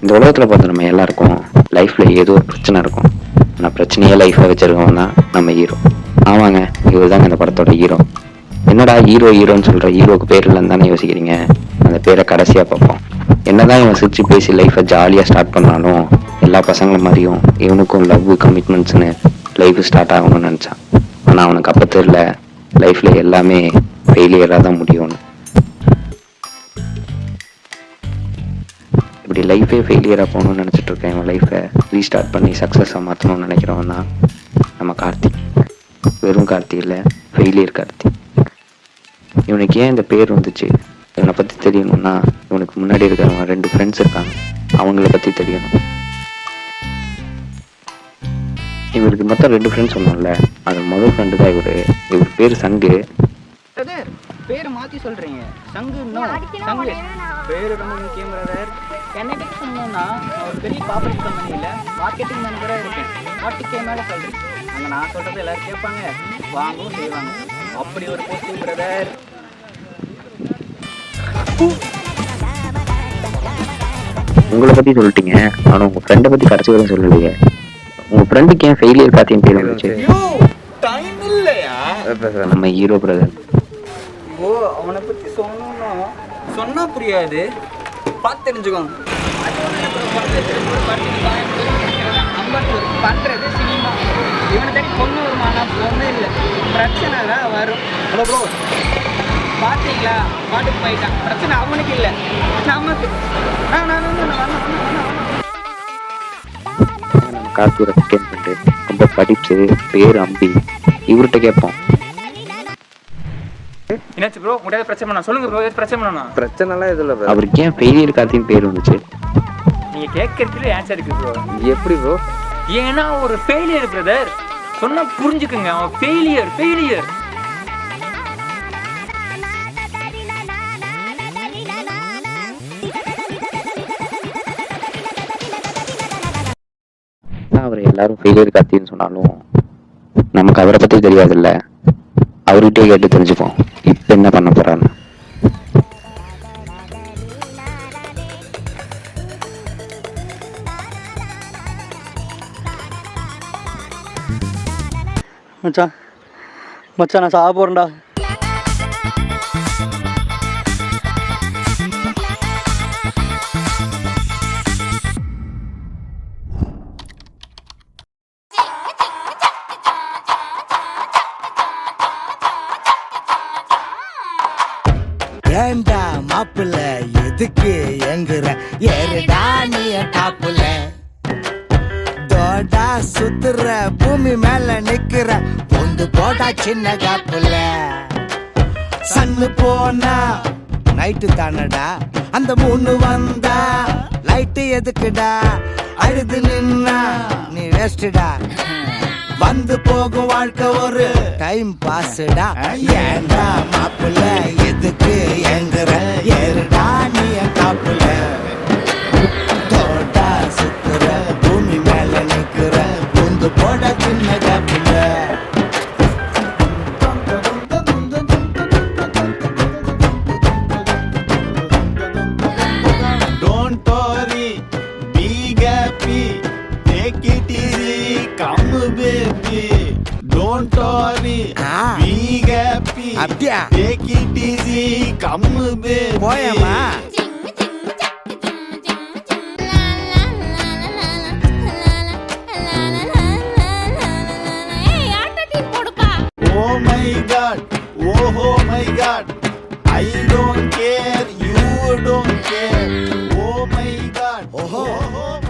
இந்த உலகத்தில் பார்த்து நம்ம எல்லாருக்கும் லைஃப்பில் ஏதோ ஒரு பிரச்சனை இருக்கும். ஆனால் பிரச்சனையே லைஃப்பை வச்சுருக்கவங்க தான் நம்ம ஹீரோ. ஆமாங்க, இவர் தாங்க இந்த படத்தோட ஹீரோ. என்னடா ஹீரோன்னு சொல்கிற, ஹீரோக்கு பேர் இல்லைன்னு தானே யோசிக்கிறீங்க. அந்த பேரை கடைசியாக பார்ப்போம். என்னதான் இவன் சிரிச்சு பேசி லைஃப்பை ஜாலியாக ஸ்டார்ட் பண்ணாலும் எல்லா பசங்களும் மாதிரியும் இவனுக்கும் லவ் கமிட்மெண்ட்ஸ்னு லைஃப் ஸ்டார்ட் ஆகணும்னு நினச்சான். ஆனால் அவனுக்கு அப்போ தெரியல லைஃப்பில் எல்லாமே ஃபெயிலியராக தான் முடியும்னு. இப்படி லைஃபே ஃபெயிலியராக போகணும்னு நினச்சிட்டு இருக்கேன். இவன் லைஃப்பை ரீஸ்டார்ட் பண்ணி சக்ஸஸாக மாற்றணும்னு நினைக்கிறவன் தான் நம்ம கார்த்திக். வெறும் கார்த்திக் இல்லை, ஃபெயிலியர் கார்த்திக். இவனுக்கு ஏன் இந்த பேர் வந்துச்சு, இவனை பற்றி தெரியணும்னா இவனுக்கு முன்னாடி இருக்கிறவங்க 2 ஃப்ரெண்ட்ஸ் இருக்காங்க, அவங்கள பற்றி தெரியணும். இவருக்கு மொத்தம் 2 ஃப்ரெண்ட்ஸ் சொன்னோம்ல, அது முதல் ஃப்ரெண்டு தான் இவர் பேர் சங்கு. பேர் மாற்றி சொல்கிறீங்க. சங்கு சங்கு பேர் ரொம்ப முக்கியம் பிரதர். என்னை சொன்னோன்னா ஒரு பெரிய கார்பரேட் கம்பெனியில் மார்க்கெட்டிங் மேனேஜராக இருக்கேன். 40K மேலே சொல்கிறேன். அங்கே நான் சொல்கிறது எல்லோரும் கேட்பாங்க, வாங்கவும் செய்வாங்க. அப்படி ஒரு போஸ்டிங் பிரதர். உங்களை பற்றி சொல்லிட்டீங்க, ஆனால் உங்கள் ஃப்ரெண்டை பற்றி கடைசி வரையும் சொல்லலையே. உங்கள் ஃப்ரெண்டுக்கு ஏன் ஃபெயிலியர் காத்தியும் பேர் வந்துச்சு? டைம் இல்லையா நம்ம ஹீரோ பிரதர். ஓ, அவனை பற்றி சொன்னோன்னா சொன்னால் புரியாது, பார்த்து தெரிஞ்சுக்கோங்க. பண்ணுறது சினிமா. இவனை தேடி பொண்ணு வருமானா ஒன்றும் இல்லை, பிரச்சனை தான் வரும். ஹலோ ப்ரோ, பார்த்தீங்களா பாட்டுக்கு போயிட்டான். பிரச்சனை அவனுக்கு இல்லை, நமக்கு. நம்ம கார்த்தியோட செகண்ட் ஃப்ரெண்டு ரொம்ப படிப்பு, பேர் அம்பி. இவர்கிட்ட கேட்போம், என்னாச்சு ப்ரோ, முடியாத பிரச்சனை பண்ணா சொல்லுங்க ப்ரோ. பிரச்சனை பண்ணா பிரச்சனைலாம் எதுவும் இல்லை. அவருக்கு ஏன் ஃபெயிலியர் கார்த்தின்னு பேர் வந்துச்சு? நீங்கள் கேட்கறதுல ஆன்சர் இருக்கு ப்ரோ. எப்படி ப்ரோ? ஏன்னா ஒரு ஃபெயிலியர் பிரதர். சொன்னா புரிஞ்சுக்குங்க, அவன் ஃபெயிலியர். அவர் எல்லாரும் ஃபெயிலியர் கார்த்தின்னு சொன்னாலும் நமக்கு அவரை பற்றி தெரியாதுல்ல. அவர்கிட்டே கேட்டு தெரிஞ்சுப்போம் இப்போ என்ன பண்ண போறான்னு. மச்சான் நான் சாக போறேன்டா. ஏண்டா மாப்பிள்ள எதுக்கு எங்குற, ஏறுடா நீ டாப்புல. தோடா சுத்துற பூமி மேல நிக்கிற, பொந்து போடா சின்ன காப்புல. சன்னு போனா நைட்டு தானடா, அந்த 3 வந்தா லைட்டு எதுக்குடா. அழுது நின்னா நீ வேஸ்டுடா, வந்து போகும் வாழ்க்கை ஒரு டைம் பாஸ்டா. ஏண்டா மாப்பிள்ள எதுக்கு எங்குற, ஏறுடா நீ டாப்புல. தோட்டா சுத்துற பூமி மேல நிக்கிற, பொந்து போட சின்ன காப்புல. Don't worry, be happy, take it easy, come baby. Don't worry, be happy, அப்படியா? take it easy, come baby. போயம்மா. Oh my God, oh my God, I don't care, you don't care. Oh my God, oh.